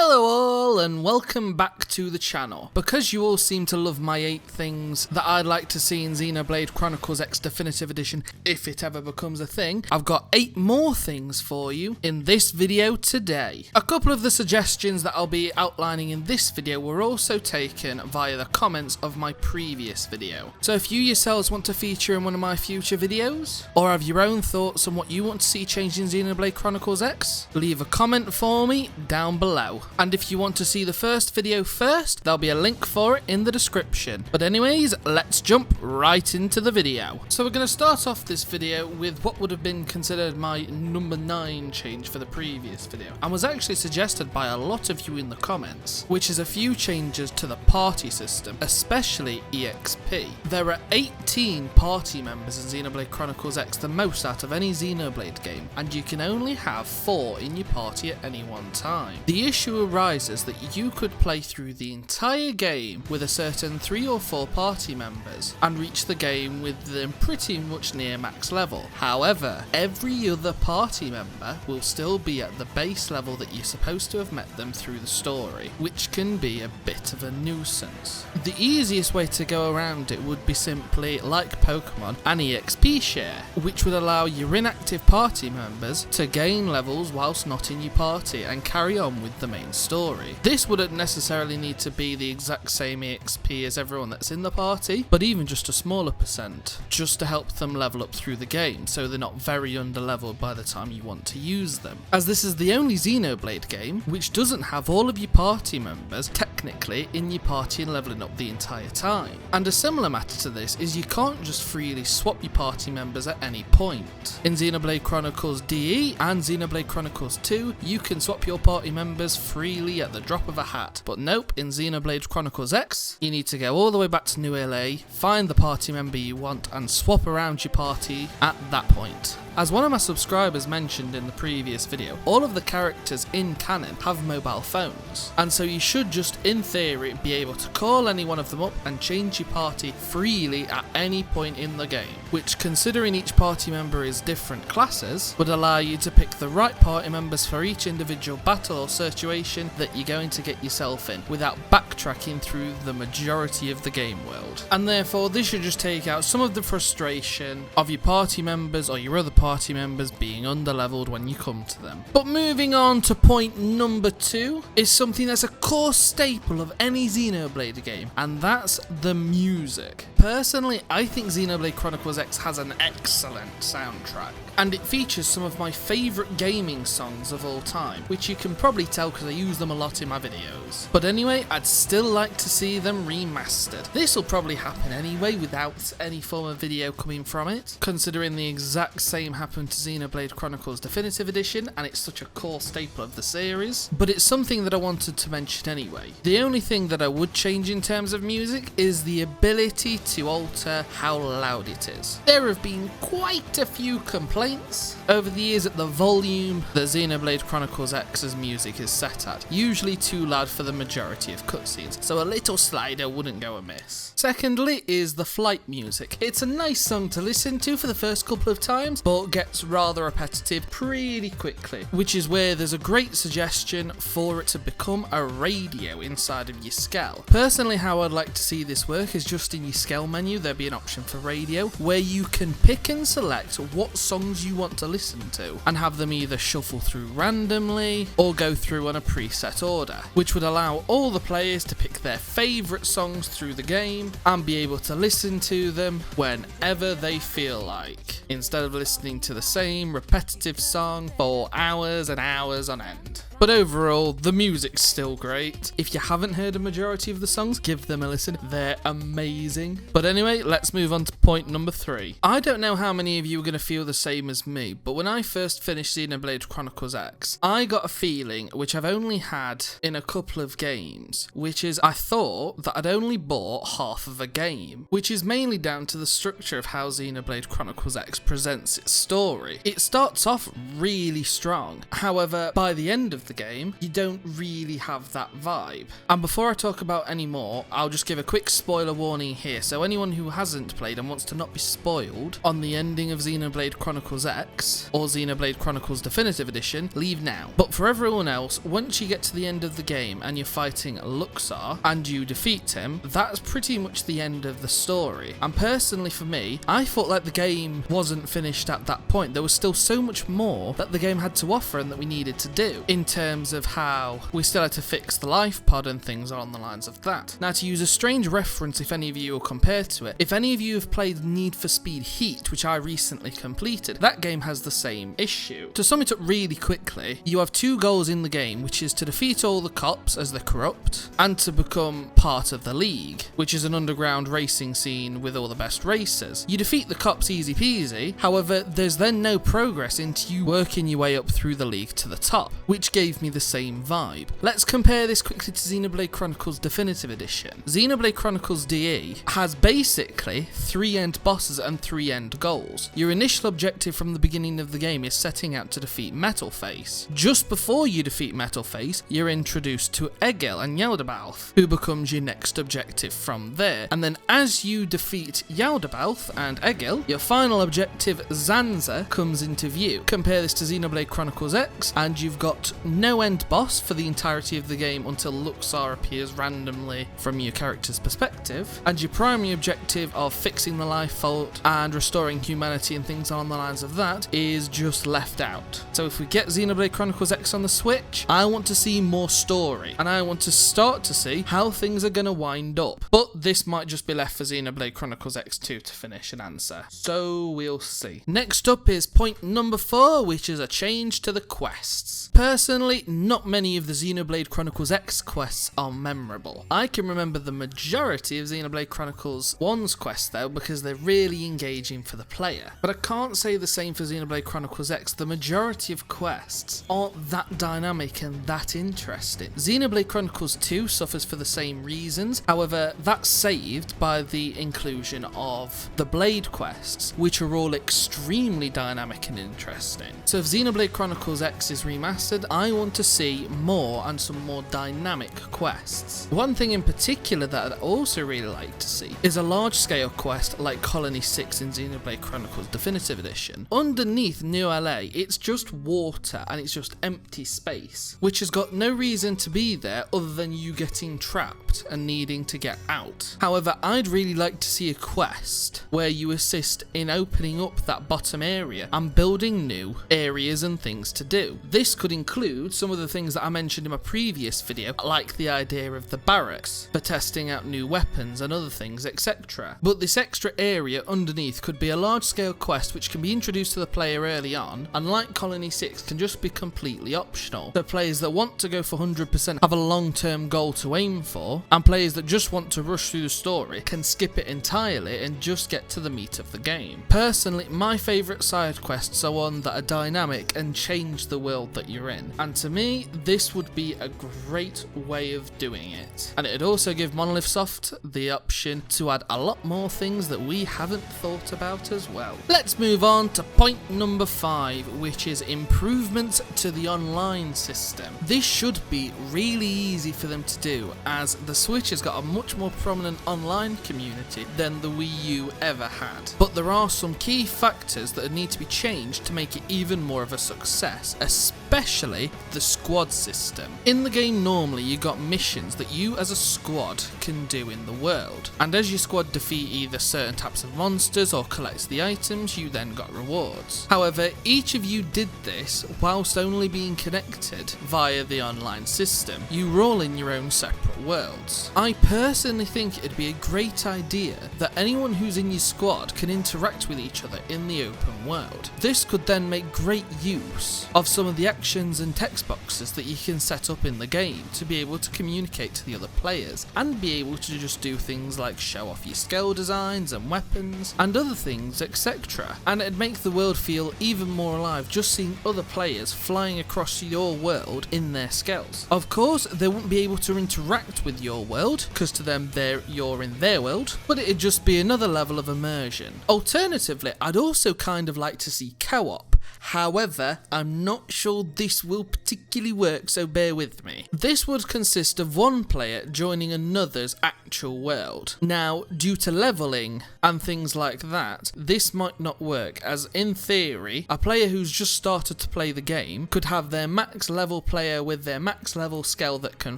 Hello all and welcome back to the channel. Because you all seem to love my 8 things that I'd like to see in Xenoblade Chronicles X Definitive Edition if it ever becomes a thing, I've got 8 more things for you in this video today. A couple of the suggestions that I'll be outlining in this video were also taken via the comments of my previous video. So if you yourselves want to feature in one of my future videos, or have your own thoughts on what you want to see changed in Xenoblade Chronicles X, leave a comment for me down below. And if you want to see the first video first, there'll be a link for it in the description. But anyways, let's jump right into the video. So we're going to start off this video with what would have been considered my number 9 change for the previous video, and was actually suggested by a lot of you in the comments, which is a few changes to the party system, especially EXP. There are 18 party members in Xenoblade Chronicles X, the most out of any Xenoblade game, and you can only have 4 in your party at any one time. The issue arises that you could play through the entire game with a certain 3 or 4 party members and reach the game with them pretty much near max level. However, every other party member will still be at the base level that you're supposed to have met them through the story, which can be a bit of a nuisance. The easiest way to go around it would be simply, like Pokemon, an EXP share, which would allow your inactive party members to gain levels whilst not in your party and carry on with the main story. This wouldn't necessarily need to be the exact same EXP as everyone that's in the party, but even just a smaller percent, just to help them level up through the game so they're not very underleveled by the time you want to use them. As this is the only Xenoblade game which doesn't have all of your party members technically in your party and leveling up the entire time. And a similar matter to this is you can't just freely swap your party members at any point. In Xenoblade Chronicles DE and Xenoblade Chronicles 2, you can swap your party members freely at the drop of a hat, but nope, in Xenoblade Chronicles X, you need to go all the way back to New LA, find the party member you want, and swap around your party at that point. As one of my subscribers mentioned in the previous video, all of the characters in canon have mobile phones, and so you should just, in theory, be able to call any one of them up and change your party freely at any point in the game, which, considering each party member is different classes, would allow you to pick the right party members for each individual battle or situation that you're going to get yourself in, without backtracking through the majority of the game world. And therefore, this should just take out some of the frustration of your party members or your other party members being underleveled when you come to them. But moving on to point number 2 is something that's a core staple of any Xenoblade game, and that's the music. Personally, I think Xenoblade Chronicles X has an excellent soundtrack, and it features some of my favourite gaming songs of all time, which you can probably tell because I use them a lot in my videos. But anyway, I'd still like to see them remastered. This will probably happen anyway without any form of video coming from it, considering the exact same happened to Xenoblade Chronicles Definitive Edition and it's such a core staple of the series, but it's something that I wanted to mention anyway. The only thing that I would change in terms of music is the ability to alter how loud it is. There have been quite a few complaints over the years at the volume that Xenoblade Chronicles X's music is set at, usually too loud for the majority of cutscenes, so a little slider wouldn't go amiss. Secondly is the flight music. It's a nice song to listen to for the first couple of times, but gets rather repetitive pretty quickly, which is where there's a great suggestion for it to become a radio inside of your Skell. Personally, how I'd like to see this work is just in your Skell menu there'd be an option for radio where you can pick and select what songs you want to listen to and have them either shuffle through randomly or go through on a preset order, which would allow all the players to pick their favourite songs through the game and be able to listen to them whenever they feel like, instead of listening to the same repetitive song for hours and hours on end. But overall, the music's still great. If you haven't heard a majority of the songs, give them a listen. They're amazing. But anyway, let's move on to point number 3. I don't know how many of you are going to feel the same as me, but when I first finished Xenoblade Chronicles X, I got a feeling, which I've only had in a couple of games, which is I thought that I'd only bought half of a game, which is mainly down to the structure of how Xenoblade Chronicles X presents its story. It starts off really strong. However, by the end of the game, you don't really have that vibe. And before I talk about any more, I'll just give a quick spoiler warning here. So anyone who hasn't played and wants to not be spoiled on the ending of Xenoblade Chronicles X or Xenoblade Chronicles Definitive Edition, leave now. But for everyone else, once you get to the end of the game and you're fighting Luxar and you defeat him, that's pretty much the end of the story. And personally for me, I thought like the game wasn't finished at that point. There was still so much more that the game had to offer and that we needed to do in terms of how we still had to fix the life pod and things along the lines of that. Now, to use a strange reference, if any of you will compare to it, if any of you have played Need for Speed Heat, which I recently completed, that game has the same issue. To sum it up really quickly, you have two goals in the game, which is to defeat all the cops as they're corrupt and to become part of the League, which is an underground racing scene with all the best racers. You defeat the cops easy peasy, however, there's then no progress into you working your way up through the League to the top, which gave me the same vibe. Let's compare this quickly to Xenoblade Chronicles Definitive Edition. Xenoblade Chronicles DE has basically 3 end bosses and 3 end goals. Your initial objective from the beginning of the game is setting out to defeat Metalface. Just before you defeat Metalface, you're introduced to Exzel and Yaldabaoth, who becomes your next objective from there. And then as you defeat Yaldabaoth and Exzel, your final objective, Zanza, comes into view. Compare this to Xenoblade Chronicles X, and you've got no end boss for the entirety of the game until Luxar appears randomly from your character's perspective, and your primary objective of fixing the life fault and restoring humanity and things along the lines of that is just left out. So if we get Xenoblade Chronicles X on the Switch, I want to see more story, and I want to start to see how things are going to wind up. But this might just be left for Xenoblade Chronicles X2 to finish and answer. So we'll see. Next up is point number 4, which is a change to the quests. Personally, not many of the Xenoblade Chronicles X quests are memorable. I can remember the majority of Xenoblade Chronicles 1's quests though, because they're really engaging for the player. But I can't say the same for Xenoblade Chronicles X. The majority of quests aren't that dynamic and that interesting. Xenoblade Chronicles 2 suffers for the same reasons, however, that's saved by the inclusion of the Blade quests, which are all extremely dynamic and interesting. So if Xenoblade Chronicles X is remastered, I want to see more and some more dynamic quests. One thing in particular that I'd also really like to see is a large scale quest like Colony 6 in Xenoblade Chronicles Definitive Edition. Underneath New LA, it's just water and it's just empty space, which has got no reason to be there other than you getting trapped and needing to get out. However, I'd really like to see a quest where you assist in opening up that bottom area and building new areas and things to do. This could include some of the things that I mentioned in my previous video, like the idea of the barracks for testing out new weapons and other things, etc. But this extra area underneath could be a large scale quest which can be introduced to the player early on, and like Colony 6 can just be completely optional. So players that want to go for 100% have a long term goal to aim for, and players that just want to rush through the story can skip it entirely and just get to the meat of the game. Personally, my favourite side quests are one that are dynamic and change the world that you're in, and to me this would be a great way of doing it, and it'd also give Monolith Soft the option to add a lot more things that we haven't thought about as well. Let's move on to point number 5, which is improvements to the online system. This should be really easy for them to do, as the Switch has got a much more prominent online community than the Wii U ever had, but there are some key factors that need to be changed to make it even more of a success, especially the squad system. In the game normally you got missions that you as a squad can do in the world, and as your squad defeat either certain types of monsters or collects the items, you then got rewards. However, each of you did this whilst only being connected via the online system. You were all in your own separate worlds. I personally think it'd be a great idea that anyone who's in your squad can interact with each other in the open world. This could then make great use of some of the actions and text boxes that you can set up in the game to be able to communicate to the other players and be able to just do things like show off your Skell designs and weapons and other things, etc. And it'd make the world feel even more alive just seeing other players flying across your world in their Skells. Of course, they wouldn't be able to interact with your world because to them you're in their world, but it'd just be another level of immersion. Alternatively, I'd also kind of like to see co-op. However, I'm not sure this will particularly work, so bear with me. This would consist of one player joining another's actual world. Now, due to leveling and things like that, this might not work, as in theory, a player who's just started to play the game could have their max level player with their max level Skell that can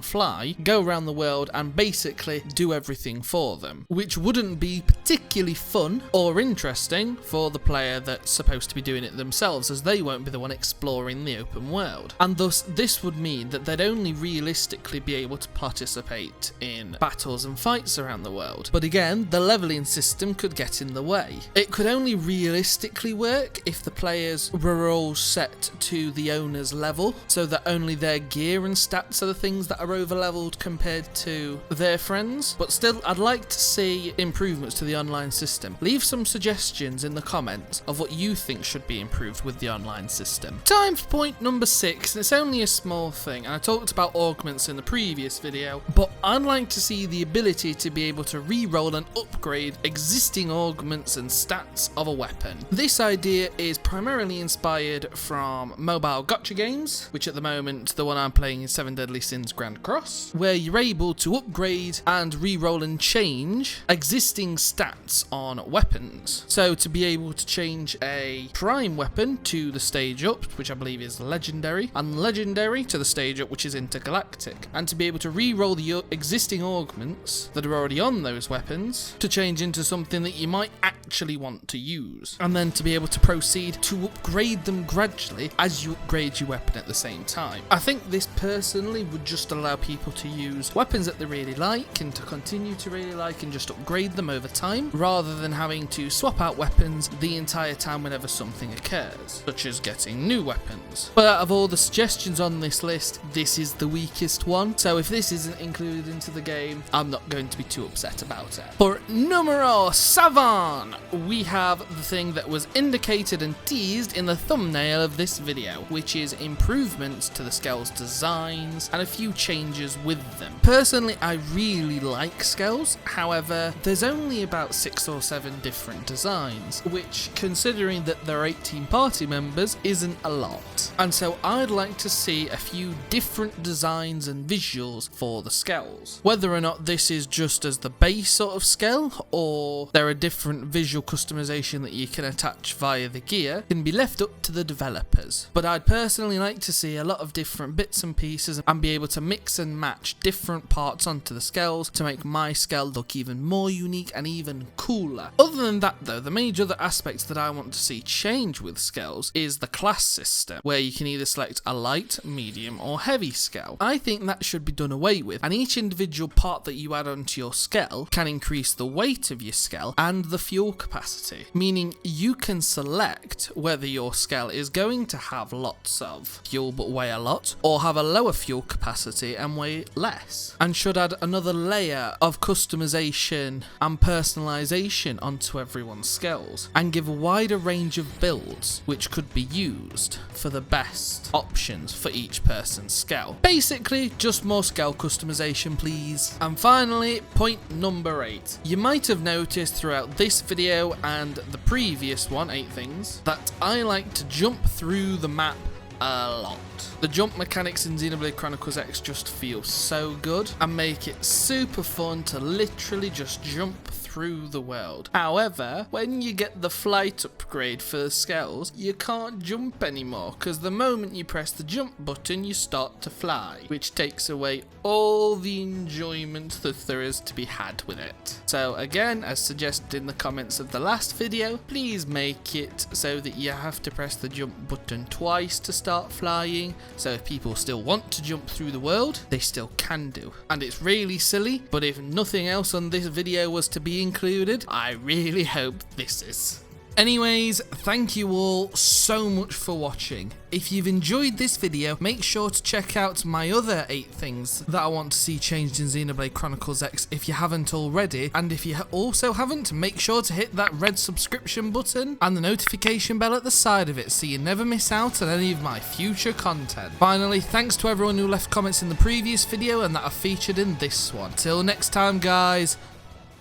fly, go around the world and basically do everything for them, which wouldn't be particularly fun or interesting for the player that's supposed to be doing it themselves, as they won't be the one exploring the open world. And thus, this would mean that they'd only realistically be able to participate in battles and fights around the world. But again, the leveling system could get in the way. It could only realistically work if the players were all set to the owner's level, so that only their gear and stats are the things that are over-leveled compared to their friends. But still, I'd like to see improvements to the online system. Leave some suggestions in the comments of what you think should be improved with the online system. Time for point number 6, and it's only a small thing, and I talked about augments in the previous video, but I'd like to see the ability to be able to re-roll and upgrade existing augments and stats of a weapon. This idea is primarily inspired from mobile gacha games, which at the moment the one I'm playing is 7 Deadly Sins Grand Cross, where you're able to upgrade and re-roll and change existing stats on weapons. So to be able to change a prime weapon to the stage up, which I believe is legendary, and legendary to the stage up, which is intergalactic, and to be able to re-roll the existing augments that are already on those weapons to change into something that you might actually want to use, and then to be able to proceed to upgrade them gradually as you upgrade your weapon at the same time. I think this personally would just allow people to use weapons that they really like and to continue to really like and just upgrade them over time, rather than having to swap out weapons the entire time whenever something occurs, such as getting new weapons. But out of all the suggestions on this list, this is the weakest one, so if this isn't included into the game, I'm not going to be too upset about it. For numero 7, we have the thing that was indicated and teased in the thumbnail of this video, which is improvements to the Skell's designs and a few changes with them. Personally, I really like Skells, however, there's only about 6 or 7 different designs, which, considering that there are 18 party members, isn't a lot. And so I'd like to see a few different designs and visuals for the Skells. Whether or not this is just as the base sort of Skell, or there are different visual customization that you can attach via the gear, can be left up to the developers. But I'd personally like to see a lot of different bits and pieces and be able to mix and match different parts onto the Skells to make my Skell look even more unique and even cooler. Other than that though, the major other aspects that I want to see change with Skells is the class system, where you can either select a light, medium or heavy Skell. I think that should be done away with, and each individual part that you add onto your Skell can increase the weight of your Skell and the fuel capacity, meaning you can select whether your Skell is going to have lots of fuel but weigh a lot, or have a lower fuel capacity and weigh less, and should add another layer of customization and personalization onto everyone's Skells, and give a wider range of builds which could be used for the best options for each person's Skell. Basically, just more Skell customization, please. And finally, point number 8. You might have noticed throughout this video and the previous one, 8 things, that I like to jump through the map a lot. The jump mechanics in Xenoblade Chronicles X just feel so good and make it super fun to literally just jump through the world. However, when you get the flight upgrade for the Skells, you can't jump anymore, because the moment you press the jump button you start to fly, which takes away all the enjoyment that there is to be had with it. So again, as suggested in the comments of the last video, please make it so that you have to press the jump button twice to start flying, so if people still want to jump through the world, they still can do. And it's really silly, but if nothing else on this video was to be included, I really hope this is. Anyways, thank you all so much for watching. If you've enjoyed this video, make sure to check out my other 8 things that I want to see changed in Xenoblade Chronicles X if you haven't already, and if you also haven't, make sure to hit that red subscription button and the notification bell at the side of it so you never miss out on any of my future content. Finally, thanks to everyone who left comments in the previous video and that are featured in this one. Till next time guys,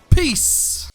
peace!